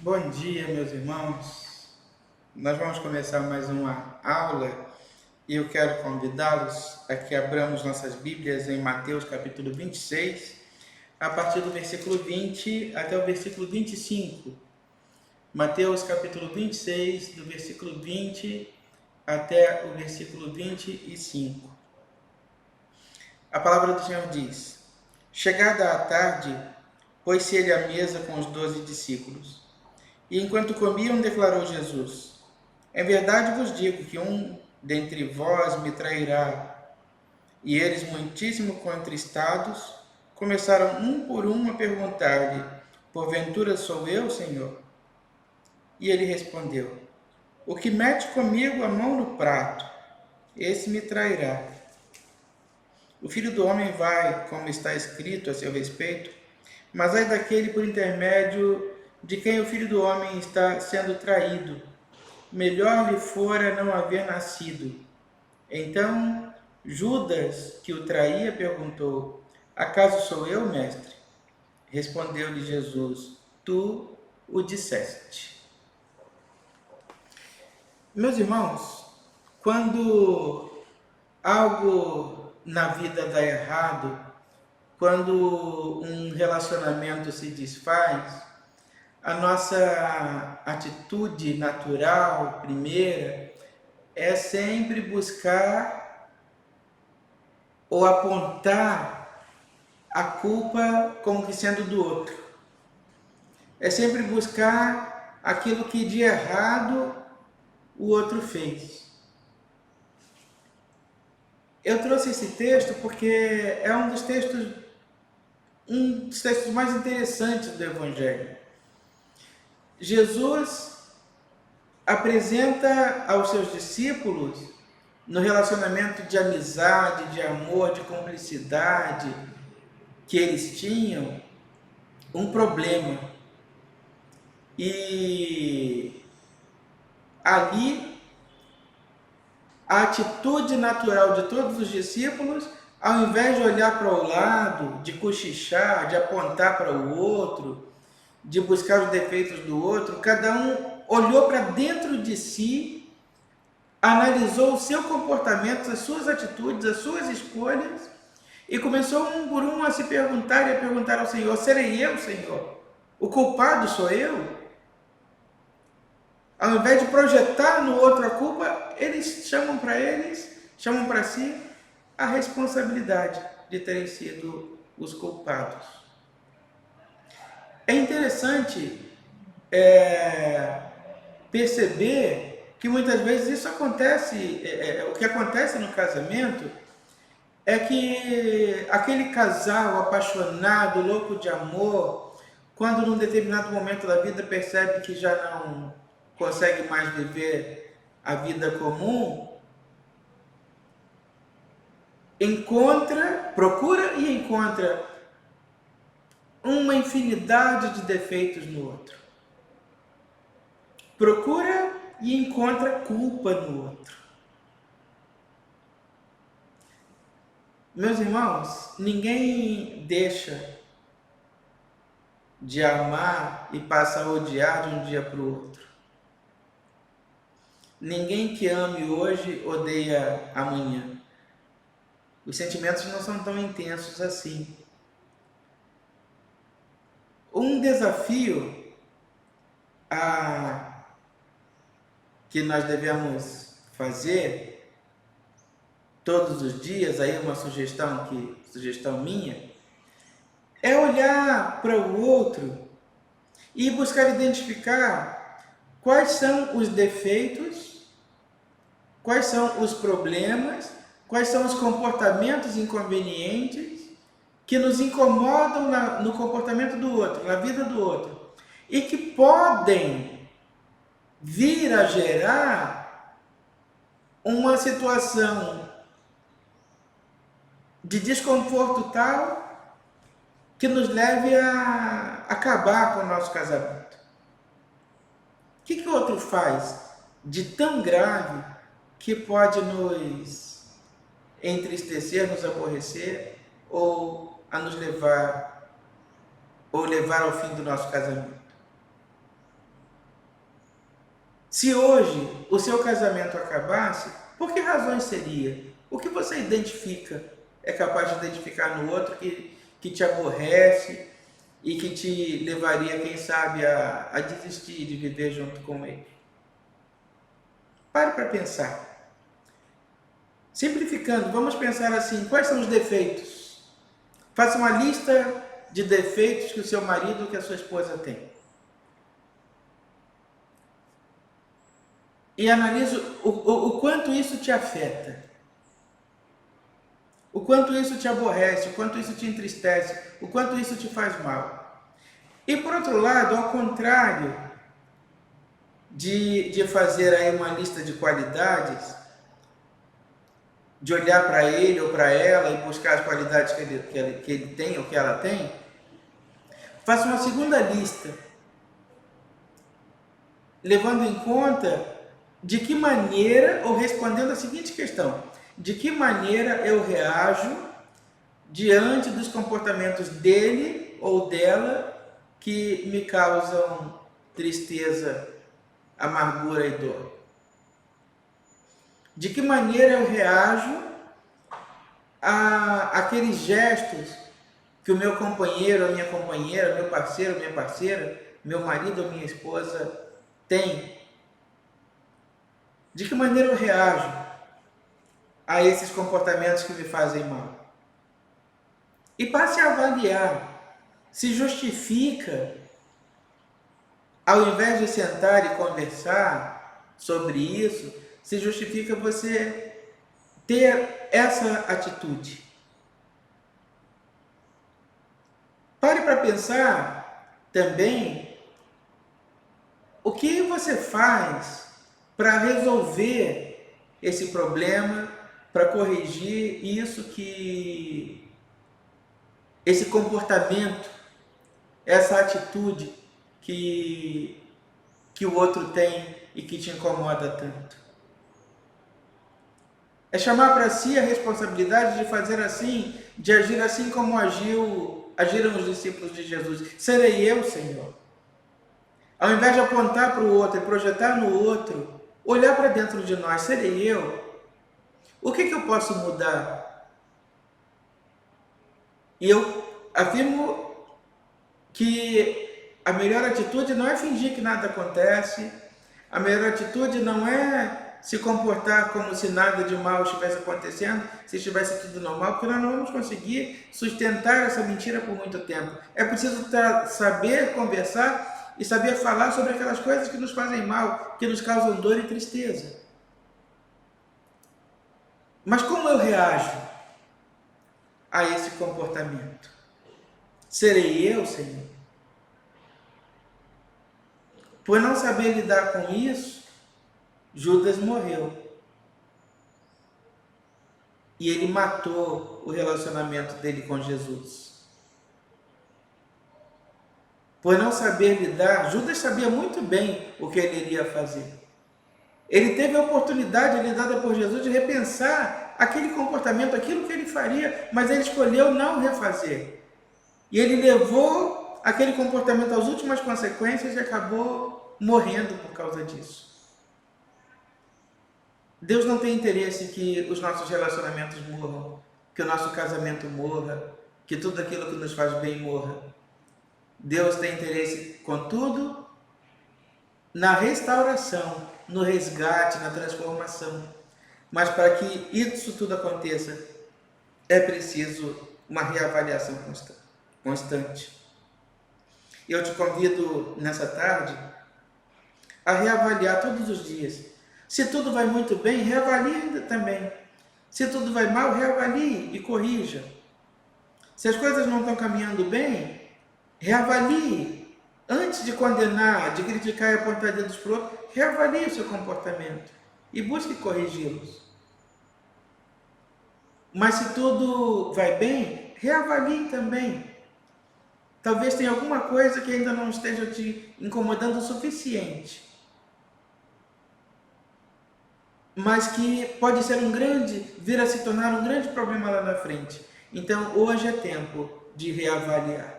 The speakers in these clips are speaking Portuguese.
Bom dia, meus irmãos. Nós vamos começar mais uma aula e eu quero convidá-los a que abramos nossas Bíblias em Mateus capítulo 26, a partir do versículo 20 até o versículo 25. Mateus capítulo 26, do versículo 20 até o versículo 25. A palavra do Senhor diz: Chegada a tarde, pôs-se ele à mesa com os 12 discípulos. E enquanto comiam, declarou Jesus: Em verdade vos digo que um dentre vós me trairá. E eles, muitíssimo contristados, começaram um por um a perguntar-lhe: Porventura sou eu, Senhor? E ele respondeu: O que mete comigo a mão no prato, esse me trairá. O Filho do Homem vai, como está escrito a seu respeito, mas ai daquele por intermédio de quem o Filho do Homem está sendo traído. Melhor lhe fora não haver nascido. Então Judas, que o traía, perguntou: Acaso sou eu, mestre? Respondeu-lhe Jesus: Tu o disseste. Meus irmãos, quando algo na vida dá errado, quando um relacionamento se desfaz, a nossa atitude natural, primeira, é sempre buscar ou apontar a culpa como que sendo do outro. É sempre buscar aquilo que de errado o outro fez. Eu trouxe esse texto porque é um dos textos mais interessantes do Evangelho. Jesus apresenta aos seus discípulos, no relacionamento de amizade, de amor, de cumplicidade que eles tinham, um problema. E ali, a atitude natural de todos os discípulos, ao invés de olhar para o lado, de cochichar, de apontar para o outro, de buscar os defeitos do outro, cada um olhou para dentro de si, analisou o seu comportamento, as suas atitudes, as suas escolhas, e começou um por um a se perguntar e a perguntar ao Senhor: serei eu, Senhor? O culpado sou eu? Ao invés de projetar no outro a culpa, eles chamam para si a responsabilidade de terem sido os culpados. É interessante perceber que muitas vezes isso acontece, o que acontece no casamento é que aquele casal apaixonado, louco de amor, quando num determinado momento da vida percebe que já não consegue mais viver a vida comum, procura e encontra uma infinidade de defeitos no outro. Procura e encontra culpa no outro. Meus irmãos, ninguém deixa de amar e passa a odiar de um dia para o outro. Ninguém que ame hoje odeia amanhã. Os sentimentos não são tão intensos assim. Um desafio que nós devemos fazer todos os dias, aí uma sugestão minha, é olhar para o outro e buscar identificar quais são os defeitos, quais são os problemas, quais são os comportamentos inconvenientes que nos incomodam no comportamento do outro, na vida do outro, e que podem vir a gerar uma situação de desconforto tal que nos leve a acabar com o nosso casamento. O que o outro faz de tão grave que pode nos entristecer, nos aborrecer ou a nos levar ao fim do nosso casamento? Se hoje o seu casamento acabasse, por que razões seria? O que você identifica, é capaz de identificar no outro que te aborrece e que te levaria, quem sabe, a desistir de viver junto com ele? Pare para pensar. Simplificando, vamos pensar assim: quais são os defeitos? Faça uma lista de defeitos que o seu marido ou que a sua esposa tem. E analise o quanto isso te afeta. O quanto isso te aborrece, o quanto isso te entristece, o quanto isso te faz mal. E por outro lado, ao contrário de fazer aí uma lista de qualidades, de olhar para ele ou para ela e buscar as qualidades que ele tem ou que ela tem, faça uma segunda lista, levando em conta de que maneira, ou respondendo a seguinte questão: de que maneira eu reajo diante dos comportamentos dele ou dela que me causam tristeza, amargura e dor? De que maneira eu reajo àqueles gestos que o meu companheiro, a minha companheira, meu parceiro, minha parceira, meu marido ou minha esposa tem? De que maneira eu reajo a esses comportamentos que me fazem mal? E passe a avaliar se justifica, ao invés de sentar e conversar sobre isso, se justifica você ter essa atitude. Pare para pensar também o que você faz para resolver esse problema, para corrigir esse comportamento, essa atitude que o outro tem e que te incomoda tanto. É chamar para si a responsabilidade de fazer assim, de agir assim como agiram os discípulos de Jesus. Serei eu, Senhor. Ao invés de apontar para o outro e projetar no outro, olhar para dentro de nós: serei eu? O que eu posso mudar? E eu afirmo que a melhor atitude não é fingir que nada acontece, a melhor atitude não é se comportar como se nada de mal estivesse acontecendo, se estivesse tudo normal, porque nós não vamos conseguir sustentar essa mentira por muito tempo. É preciso saber conversar e saber falar sobre aquelas coisas que nos fazem mal, que nos causam dor e tristeza. Mas como eu reajo a esse comportamento? Serei eu, Senhor? Por não saber lidar com isso, Judas morreu. E ele matou o relacionamento dele com Jesus. Por não saber lidar, Judas sabia muito bem o que ele iria fazer. Ele teve a oportunidade ali dada por Jesus de repensar aquele comportamento, aquilo que ele faria, mas ele escolheu não refazer. E ele levou aquele comportamento às últimas consequências e acabou morrendo por causa disso. Deus não tem interesse que os nossos relacionamentos morram, que o nosso casamento morra, que tudo aquilo que nos faz bem morra. Deus tem interesse, contudo, na restauração, no resgate, na transformação. Mas para que isso tudo aconteça, é preciso uma reavaliação constante. Eu te convido nessa tarde a reavaliar todos os dias. Se tudo vai muito bem, reavalie também. Se tudo vai mal, reavalie e corrija. Se as coisas não estão caminhando bem, reavalie. Antes de condenar, de criticar e apontar dedos para o outro, reavalie o seu comportamento e busque corrigi-los. Mas se tudo vai bem, reavalie também. Talvez tenha alguma coisa que ainda não esteja te incomodando o suficiente, mas que pode ser vir a se tornar um grande problema lá na frente. Então, hoje é tempo de reavaliar.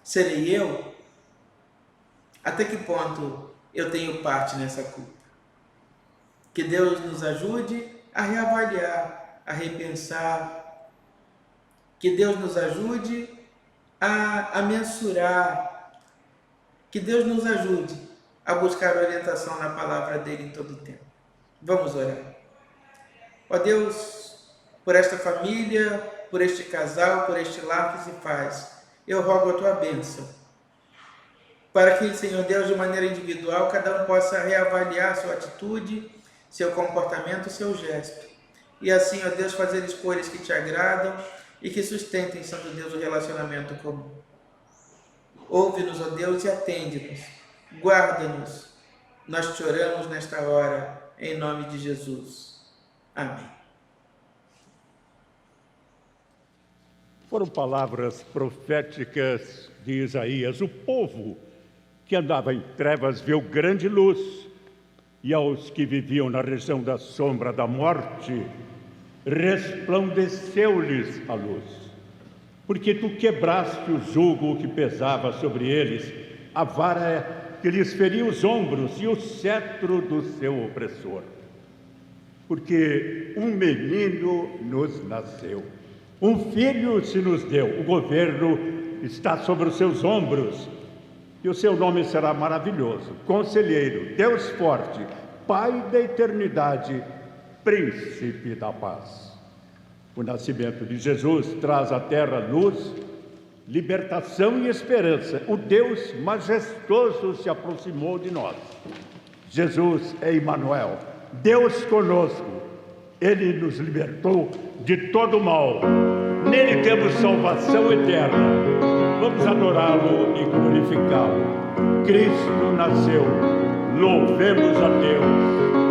Serei eu? Até que ponto eu tenho parte nessa culpa? Que Deus nos ajude a reavaliar, a repensar. Que Deus nos ajude a mensurar. Que Deus nos ajude a buscar orientação na palavra dele em todo o tempo. Vamos orar. Ó Deus, por esta família, por este casal, por este lar que se faz, eu rogo a tua bênção, para que, Senhor Deus, de maneira individual, cada um possa reavaliar sua atitude, seu comportamento, seu gesto, e assim, ó Deus, fazer escolhas que te agradam e que sustentem, Santo Deus, o relacionamento comum. Ouve-nos, ó Deus, e atende-nos, guarda-nos. Nós te oramos nesta hora, em nome de Jesus. Amém. Foram palavras proféticas de Isaías. O povo que andava em trevas viu grande luz, e aos que viviam na região da sombra da morte, resplandeceu-lhes a luz. Porque tu quebraste o jugo que pesava sobre eles, a vara que lhes feria os ombros e o cetro do seu opressor. Porque um menino nos nasceu, um filho se nos deu, o governo está sobre os seus ombros, e o seu nome será maravilhoso, Conselheiro, Deus forte, Pai da eternidade, Príncipe da paz. O nascimento de Jesus traz à terra luz, libertação e esperança. O Deus majestoso se aproximou de nós. Jesus é Emmanuel, Deus conosco. Ele nos libertou de todo o mal. Nele temos salvação eterna. Vamos adorá-lo e glorificá-lo. Cristo nasceu. Louvemos a Deus.